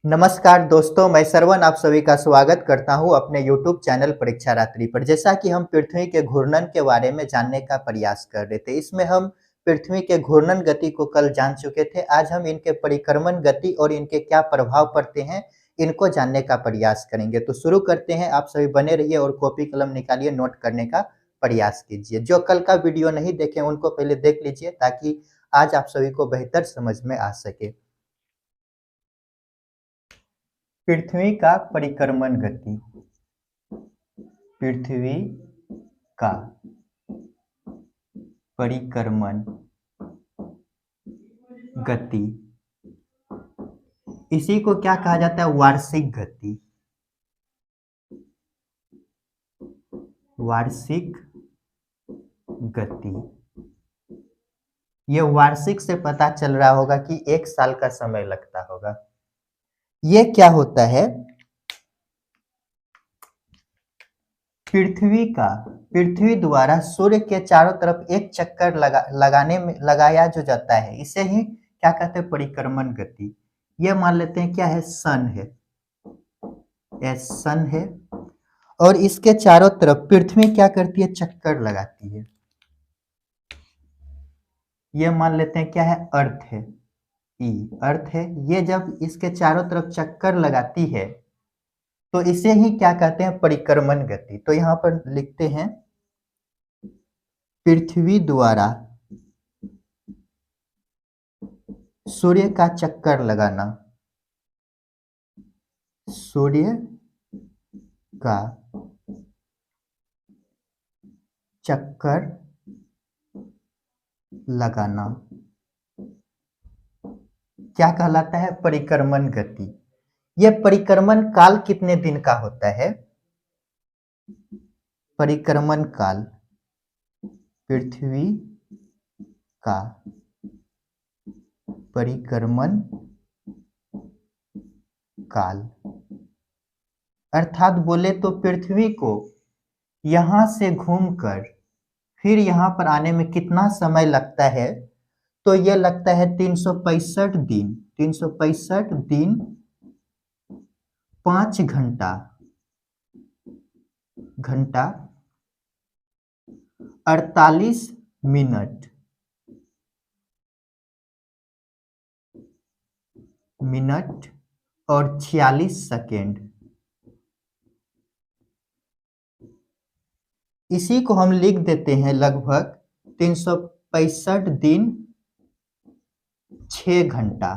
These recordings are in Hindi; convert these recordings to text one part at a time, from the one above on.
नमस्कार दोस्तों, मैं श्रवण आप सभी का स्वागत करता हूं अपने YouTube चैनल परीक्षा रात्रि पर। जैसा कि हम पृथ्वी के घूर्णन के बारे में जानने का प्रयास कर रहे थे, इसमें हम पृथ्वी के घूर्णन गति को कल जान चुके थे। आज हम इनके परिक्रमण गति और इनके क्या प्रभाव पड़ते हैं, इनको जानने का प्रयास करेंगे। तो शुरू करते हैं, आप सभी बने रहिए और कॉपी कलम निकालिए, नोट करने का प्रयास कीजिए। जो कल का वीडियो नहीं देखे उनको पहले देख लीजिए ताकि आज आप सभी को बेहतर समझ में आ सके। पृथ्वी का परिक्रमण गति। पृथ्वी का परिक्रमण गति, इसी को क्या कहा जाता है? वार्षिक गति। वार्षिक गति। ये वार्षिक से पता चल रहा होगा कि 1 साल का समय लगता होगा। ये क्या होता है? पृथ्वी द्वारा सूर्य के चारों तरफ एक चक्कर लगाया जो जाता है, इसे ही क्या कहते हैं? परिक्रमण गति। ये मान लेते हैं क्या है? सन है। सन है और इसके चारों तरफ पृथ्वी क्या करती है? चक्कर लगाती है। ये मान लेते हैं क्या है? अर्थ है। अर्थ है। ये जब इसके चारों तरफ चक्कर लगाती है तो इसे ही क्या कहते हैं? परिक्रमण गति। तो यहां पर लिखते हैं पृथ्वी द्वारा सूर्य का चक्कर लगाना। सूर्य का चक्कर लगाना क्या कहलाता है? परिक्रमण गति। यह परिक्रमण काल कितने दिन का होता है? परिक्रमण काल पृथ्वी का परिक्रमण काल, अर्थात बोले तो पृथ्वी को यहां से घूमकर फिर यहां पर आने में कितना समय लगता है? तो यह लगता है 365 दिन। 365 दिन 5 घंटा 48 मिनट और 46 सेकेंड। इसी को हम लिख देते हैं लगभग 365 दिन 6 घंटा।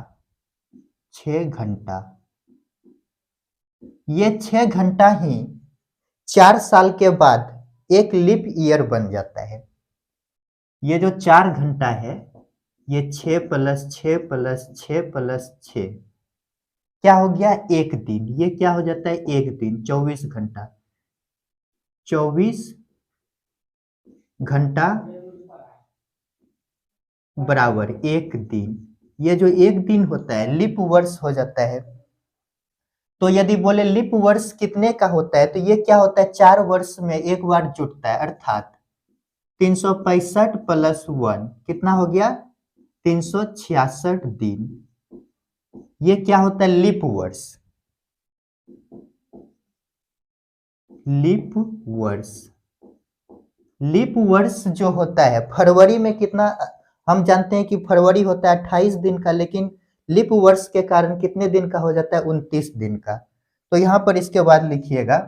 6 घंटा। ये 6 घंटा ही 4 साल के बाद एक लीप ईयर बन जाता है। ये जो 4 घंटा है, ये 6 + 6 + 6 + 6 क्या हो गया? एक दिन। ये क्या हो जाता है? एक दिन। 24 घंटा। 24 घंटा बराबर एक दिन। ये जो एक दिन होता है लीप वर्ष हो जाता है। तो यदि बोले लीप वर्ष कितने का होता है, तो ये क्या होता है? 4 वर्ष में एक बार जुटता है, अर्थात 365 + 1 कितना हो गया? 366 दिन। ये क्या होता है? लीप वर्ष। लीप वर्ष। लीप वर्ष जो होता है फरवरी में कितना? हम जानते हैं कि फरवरी होता है 28 दिन का, लेकिन लीप वर्ष के कारण कितने दिन का हो जाता है? 29 दिन का। तो यहां पर इसके बाद लिखिएगा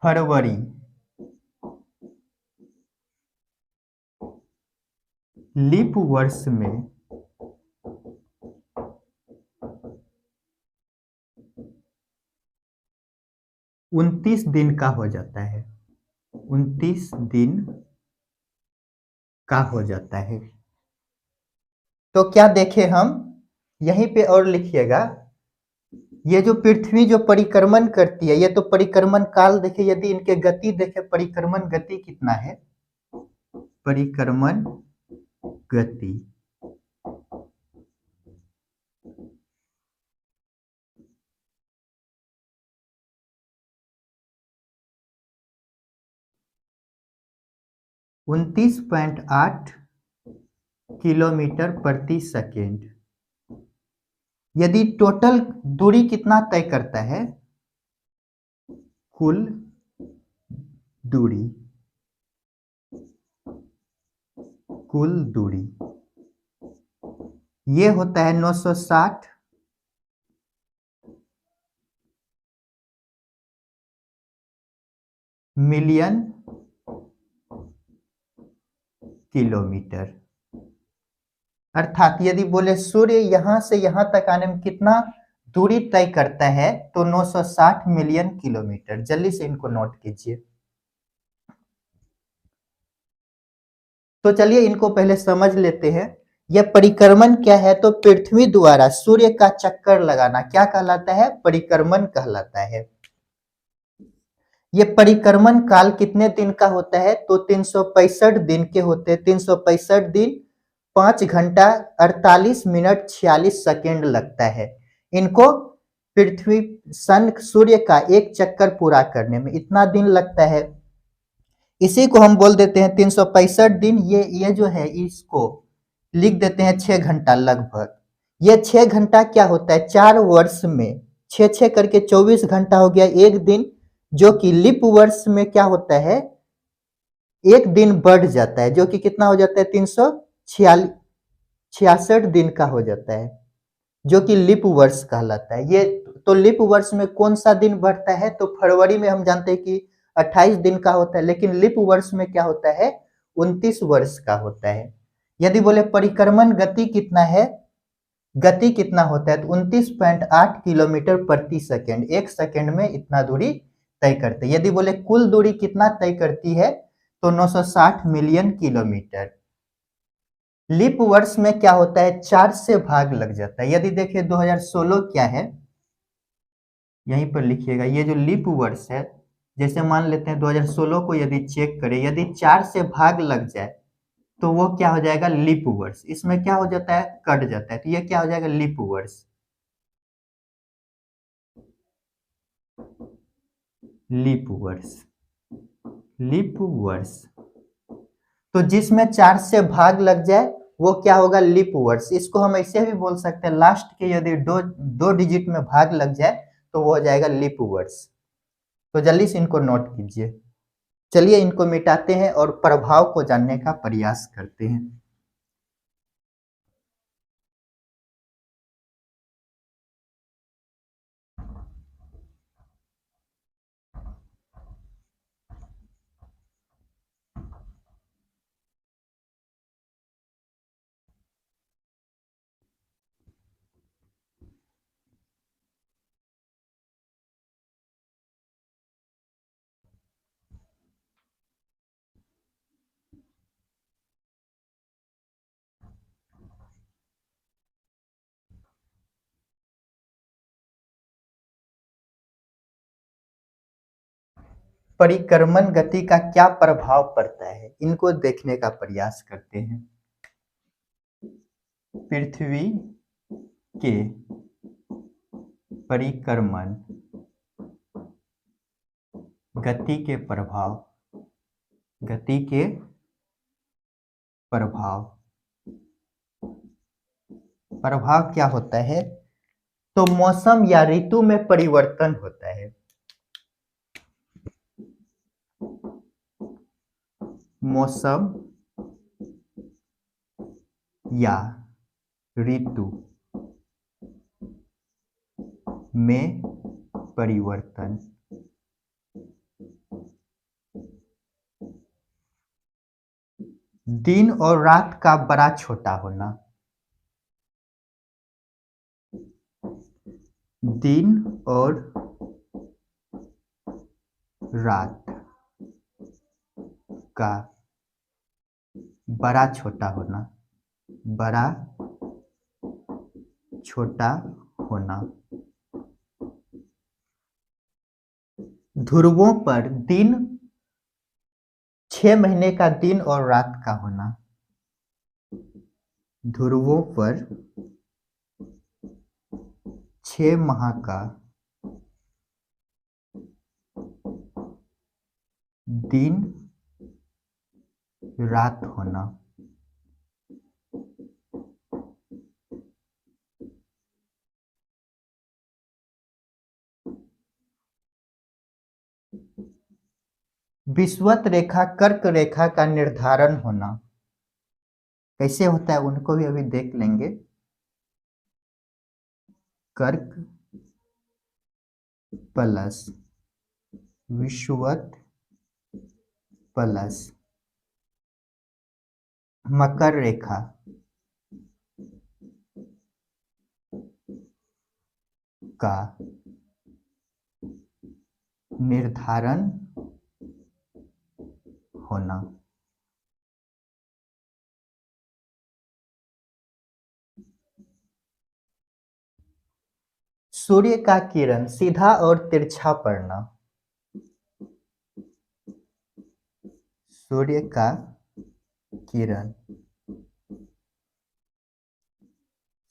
फरवरी लीप वर्ष में 29 दिन का हो जाता है। 29 दिन का हो जाता है। तो क्या देखें हम? यहीं पे और लिखिएगा, ये जो पृथ्वी जो परिक्रमण करती है, ये तो परिक्रमण काल देखे। यदि इनके गति देखे, परिक्रमण गति कितना है? परिक्रमण गति 29.8 किलोमीटर प्रति सेकेंड। यदि टोटल दूरी कितना तय करता है, कुल दूरी, कुल दूरी ये होता है 960 मिलियन किलोमीटर। अर्थात यदि बोले सूर्य यहां से यहां तक आने में कितना दूरी तय करता है, तो 960 मिलियन किलोमीटर। जल्दी से इनको नोट कीजिए। तो चलिए इनको पहले समझ लेते हैं। यह परिक्रमण क्या है, तो पृथ्वी द्वारा सूर्य का चक्कर लगाना क्या कहलाता है, परिक्रमण कहलाता है। ये परिक्रमण काल कितने दिन का होता है, तो 365 दिन के होते हैं। 365 दिन 5 घंटा 48 मिनट 46 सेकेंड लगता है इनको पृथ्वी सन सूर्य का एक चक्कर पूरा करने में इतना दिन लगता है। इसी को हम बोल देते हैं 365 दिन। ये जो है इसको लिख देते हैं 6 घंटा लगभग। ये 6 घंटा क्या होता है, 4 वर्ष में 6 करके 24 घंटा हो गया एक दिन, जो कि लीप वर्ष में क्या होता है, एक दिन बढ़ जाता है, जो कि कितना हो जाता है 366 दिन का हो जाता है, जो कि लीप वर्ष कहलाता है। ये तो लीप वर्ष में कौन सा दिन बढ़ता है, तो फरवरी में हम जानते हैं कि 28 दिन का होता है, लेकिन लीप वर्ष में क्या होता है, 29 वर्ष का होता है। यदि बोले परिक्रमण गति कितना है, गति कितना होता है, तो 29.8 किलोमीटर प्रति सेकेंड, एक सेकेंड में इतना दूरी तय करते हैं। यदि बोले कुल दूरी कितना तय करती है, तो 960 मिलियन किलोमीटर। लीप वर्ष में क्या होता है, 4 से भाग लग जाता है। यदि देखिए 2016 क्या है, यहीं पर लिखिएगा। ये जो लीप वर्ष है, जैसे मान लेते हैं 2016 को यदि चेक करें, यदि 4 से भाग लग जाए तो वो क्या हो जाएगा, लीप वर्ष। इसमें क्या हो जाता है, कट जाता है, तो ये क्या हो जाएगा, लीप वर्ष। लीप वर्ष, लीप वर्ष। तो जिसमें 4 से भाग लग जाए वो क्या होगा, लीप वर्ष। इसको हम ऐसे भी बोल सकते हैं, लास्ट के यदि दो डिजिट में भाग लग जाए तो वो हो जाएगा लीप वर्ष। तो जल्दी से इनको नोट कीजिए। चलिए इनको मिटाते हैं और प्रभाव को जानने का प्रयास करते हैं। परिक्रमण गति का क्या प्रभाव पड़ता है, इनको देखने का प्रयास करते हैं। पृथ्वी के परिक्रमण गति के प्रभाव, गति के प्रभाव, प्रभाव क्या होता है, तो मौसम या ऋतु में परिवर्तन होता है। मौसम या ऋतु में परिवर्तन। दिन और रात का बड़ा छोटा होना। दिन और रात का बड़ा छोटा होना, बड़ा छोटा होना। ध्रुवों पर दिन 6 महीने का दिन और रात का होना। ध्रुवों पर 6 माह का दिन रात होना। विषुवत रेखा कर्क रेखा का निर्धारण होना कैसे होता है उनको भी अभी देख लेंगे। कर्क प्लस विषुवत प्लस मकर रेखा का निर्धारण होना। सूर्य का किरण सीधा और तिरछा पड़ना। सूर्य का किरण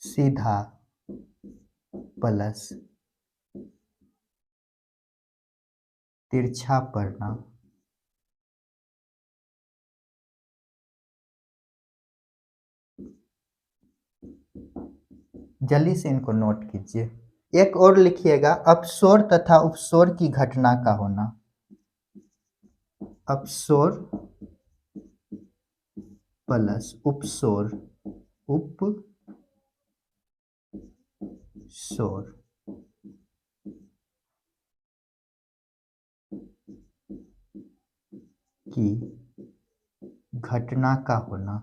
सीधा प्लस तिरछा पड़ना। जल्दी से इनको नोट कीजिए। एक और लिखिएगा, अपसोर तथा उपसोर की घटना का होना। अपसोर प्लस उपसोर, उपसोर की घटना का होना।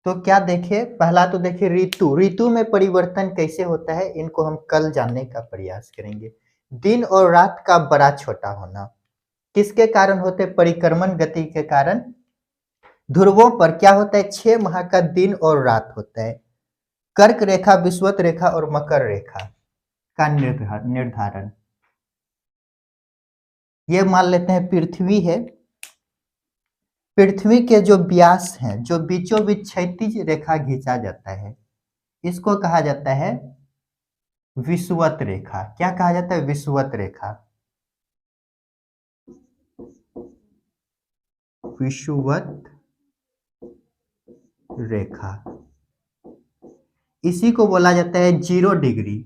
तो क्या देखे, पहला तो देखे ऋतु। ऋतु में परिवर्तन कैसे होता है इनको हम कल जानने का प्रयास करेंगे। दिन और रात का बड़ा छोटा होना किसके कारण होते? परिक्रमण गति के कारण। ध्रुवों पर क्या होता है? 6 माह का दिन और रात होता है। कर्क रेखा, विषुवत रेखा और मकर रेखा का निर्धारण। ये मान लेते हैं पृथ्वी है। पृथ्वी के जो व्यास हैं, जो बीचों बीच क्षैतिज रेखा खींचा जाता है, इसको कहा जाता है विषुवत रेखा। क्या कहा जाता है? विषुवत रेखा। विषुवत रेखा इसी को बोला जाता है 0 डिग्री।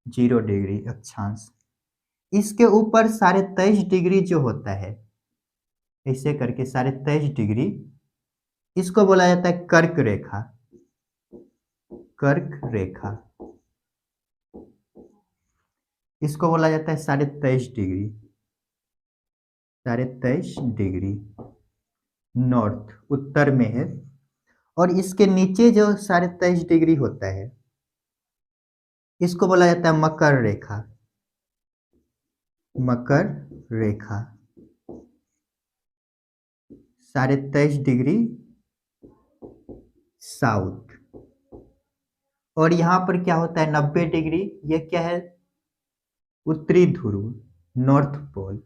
0 डिग्री अक्षांश। इसके ऊपर 23.5 डिग्री जो होता है, ऐसे करके 23.5 डिग्री, इसको बोला जाता है कर्क रेखा। कर्क रेखा इसको बोला जाता है 23.5 डिग्री। 23.5 डिग्री नॉर्थ, उत्तर में है। और इसके नीचे जो 23.5 डिग्री होता है, इसको बोला जाता है मकर रेखा। मकर रेखा 23.5 डिग्री साउथ। और यहां पर क्या होता है? 90 डिग्री। ये क्या है? उत्तरी ध्रुव, नॉर्थ पोल।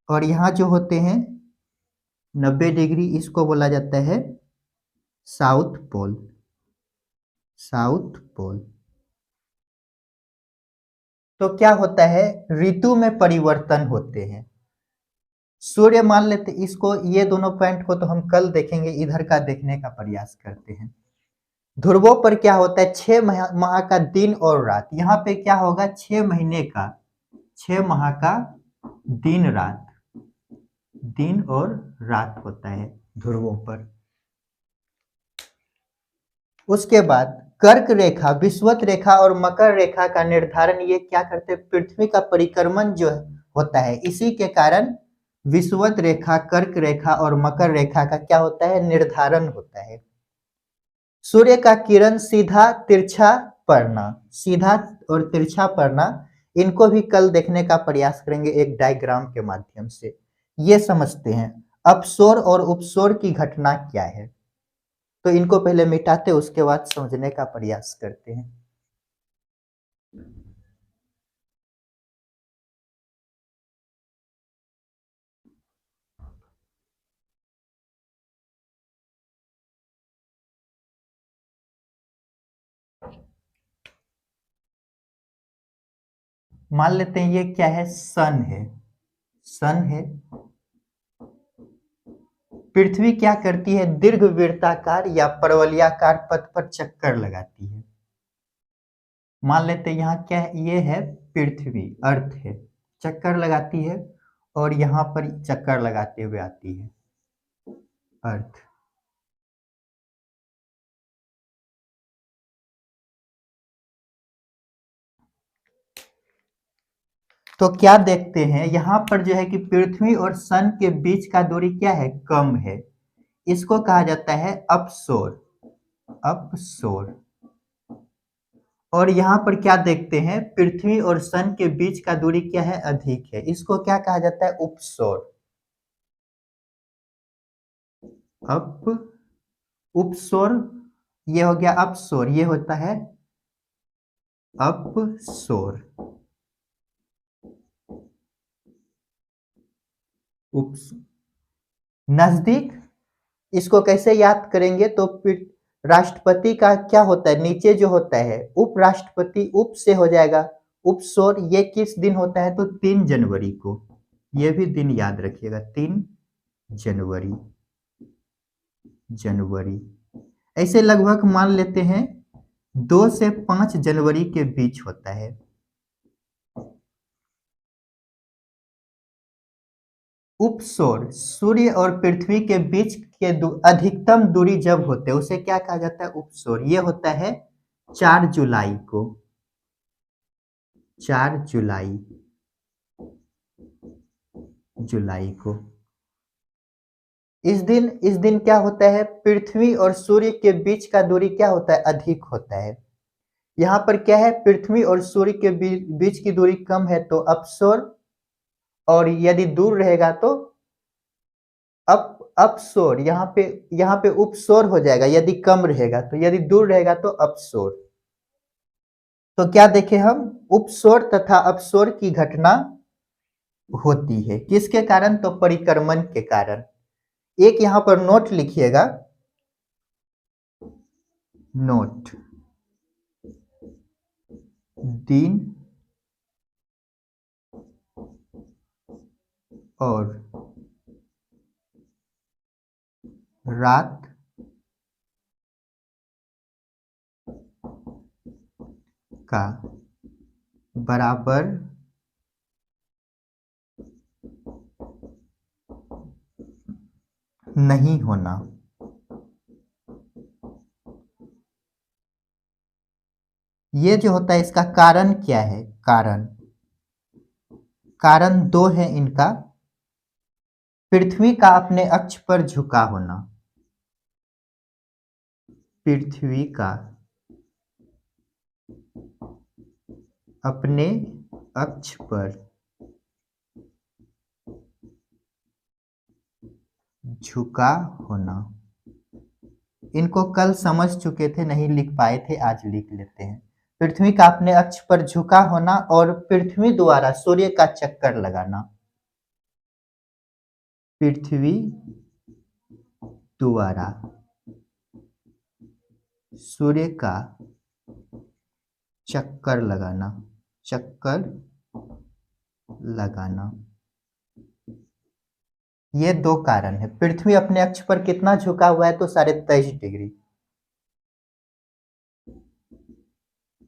और यहाँ जो होते हैं 90 डिग्री, इसको बोला जाता है साउथ पोल। South pole. तो क्या होता है? ऋतु में परिवर्तन होते हैं। सूर्य मान लेते इसको, ये दोनों पॉइंट को तो हम कल देखेंगे, इधर का देखने का प्रयास करते हैं। ध्रुवों पर क्या होता है? 6 माह का दिन और रात। यहाँ पे क्या होगा? 6 महीने का, 6 माह का दिन रात, दिन और रात होता है ध्रुवों पर। उसके बाद कर्क रेखा, विषुवत रेखा और मकर रेखा का निर्धारण ये क्या करते हैं? पृथ्वी का परिक्रमण जो होता है, इसी के कारण विषुवत रेखा, कर्क रेखा और मकर रेखा का क्या होता है? निर्धारण होता है। सूर्य का किरण सीधा तिरछा पड़ना। सीधा और तिरछा पड़ना, इनको भी कल देखने का प्रयास करेंगे एक डायग्राम के माध्यम से। ये समझते हैं अपसोर और उपसोर की घटना क्या है। तो इनको पहले मिटाते, उसके बाद समझने का प्रयास करते हैं। मान लेते हैं ये क्या है? सन है। सन है। पृथ्वी क्या करती है? दीर्घवृत्ताकार या परवलयाकार पथ पर चक्कर लगाती है। मान लेते हैं यहाँ क्या है, ये है पृथ्वी, अर्थ है, चक्कर लगाती है और यहाँ पर चक्कर लगाते हुए आती है अर्थ। तो क्या देखते हैं यहाँ पर जो है कि पृथ्वी और सन के बीच का दूरी क्या है? कम है। इसको कहा जाता है अपसोर, अपसोर। और यहाँ पर क्या देखते हैं? पृथ्वी और सन के बीच का दूरी क्या है? अधिक है। इसको क्या कहा जाता है? उपसौर। अप उपसौर, ये हो गया अपसौर, ये होता है अपसौर। उप्स नजदीक, इसको कैसे याद करेंगे? तो राष्ट्रपति का क्या होता है? नीचे जो होता है उपराष्ट्रपति, उप से हो जाएगा उपसौर। ये किस दिन होता है? तो 3 जनवरी को। ये भी दिन याद रखिएगा, 3 जनवरी, जनवरी। ऐसे लगभग मान लेते हैं 2 से 5 जनवरी के बीच होता है। उपसौर सूर्य और पृथ्वी के बीच के अधिकतम दूरी जब होते हैं उसे क्या कहा जाता है? उपसौर। ये होता है 4 जुलाई को, 4 जुलाई, जुलाई को। इस दिन क्या होता है? पृथ्वी और सूर्य के बीच का दूरी क्या होता है? अधिक होता है। यहाँ पर क्या है? पृथ्वी और सूर्य के बीच की दूरी कम है तो अपसौर, और यदि दूर रहेगा तो अपसौर। यहाँ पे उपसौर हो जाएगा यदि कम रहेगा, तो यदि दूर रहेगा तो अपसौर। तो क्या देखें हम? उपसौर तथा अपसौर की घटना होती है किसके कारण? तो परिक्रमण के कारण। एक यहाँ पर नोट लिखिएगा, नोट, दिन और रात का बराबर नहीं होना। ये जो होता है इसका कारण क्या है? कारण 2 है इनका। पृथ्वी का अपने अक्ष पर झुका होना, पृथ्वी का अपने अक्ष पर झुका होना। इनको कल समझ चुके थे, नहीं लिख पाए थे, आज लिख लेते हैं। पृथ्वी का अपने अक्ष पर झुका होना और पृथ्वी द्वारा सूर्य का चक्कर लगाना, पृथ्वी द्वारा सूर्य का चक्कर लगाना, चक्कर लगाना। ये 2 कारण है। पृथ्वी अपने अक्ष पर कितना झुका हुआ है? तो 23.5 डिग्री,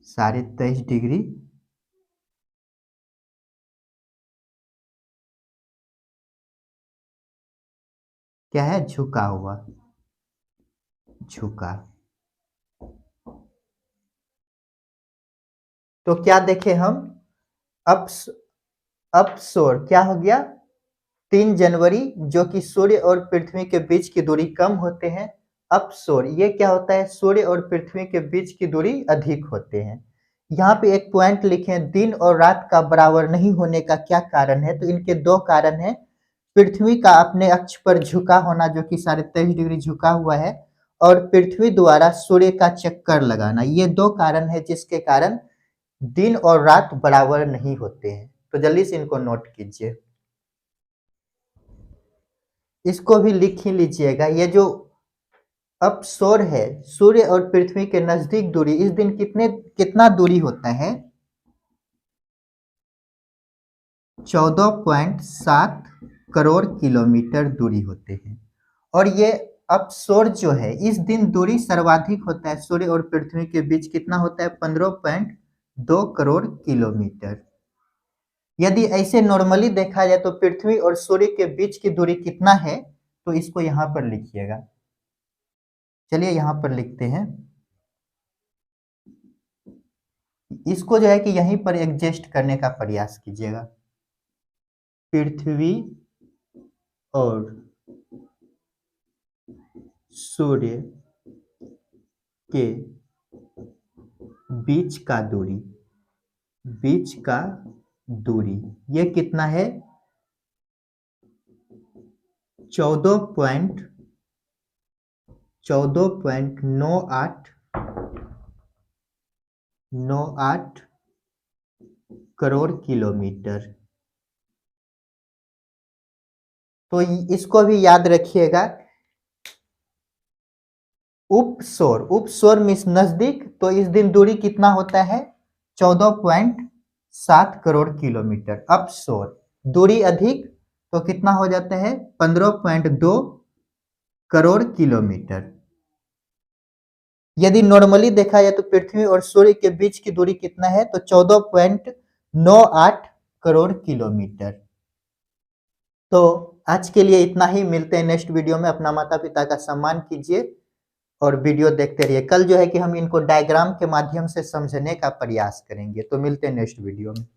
23.5 डिग्री। क्या है? झुका हुआ, झुका। तो क्या देखें हम? अपसौर क्या हो गया? 3 जनवरी, जो कि सूर्य और पृथ्वी के बीच की दूरी कम होते हैं। अपसौर ये क्या होता है? सूर्य और पृथ्वी के बीच की दूरी अधिक होते हैं। यहाँ पे एक पॉइंट लिखें, दिन और रात का बराबर नहीं होने का क्या कारण है? तो इनके 2 कारण हैं। पृथ्वी का अपने अक्ष पर झुका होना, जो कि 23.5 डिग्री झुका हुआ है, और पृथ्वी द्वारा सूर्य का चक्कर लगाना। ये 2 कारण है जिसके कारण दिन और रात बराबर नहीं होते हैं। तो जल्दी से इनको नोट कीजिए, इसको भी लिख ही लीजिएगा। ये जो अपसौर है, सूर्य और पृथ्वी के नजदीक दूरी, इस दिन कितना दूरी होता है? 14.7 करोड़ किलोमीटर दूरी होते हैं। और ये अपसोर जो है, इस दिन दूरी सर्वाधिक होता है सूर्य और पृथ्वी के बीच कितना होता है? 15.2 करोड़ किलोमीटर। यदि ऐसे नॉर्मली देखा जाए तो पृथ्वी और सूर्य के बीच की दूरी कितना है, तो इसको यहाँ पर लिखिएगा। चलिए यहाँ पर लिखते हैं। इसको जो है कि यहीं पर एडजस्ट करने का प्रयास कीजिएगा। पृथ्वी और सूर्य के बीच का दूरी ये कितना है? 14.98 करोड़ किलोमीटर। तो इसको भी याद रखिएगा। उपसोर मीन्स नजदीक, तो इस दिन दूरी कितना होता है? 14.7 करोड़ किलोमीटर। अपसोर दूरी अधिक, तो कितना हो जाता है? 15.2 करोड़ किलोमीटर। यदि नॉर्मली देखा जाए तो पृथ्वी और सूर्य के बीच की दूरी कितना है? तो 14.98 करोड़ किलोमीटर। तो आज के लिए इतना ही। मिलते हैं नेक्स्ट वीडियो में। अपना माता पिता का सम्मान कीजिए और वीडियो देखते रहिए। कल जो है कि हम इनको डायग्राम के माध्यम से समझने का प्रयास करेंगे। तो मिलते हैं नेक्स्ट वीडियो में।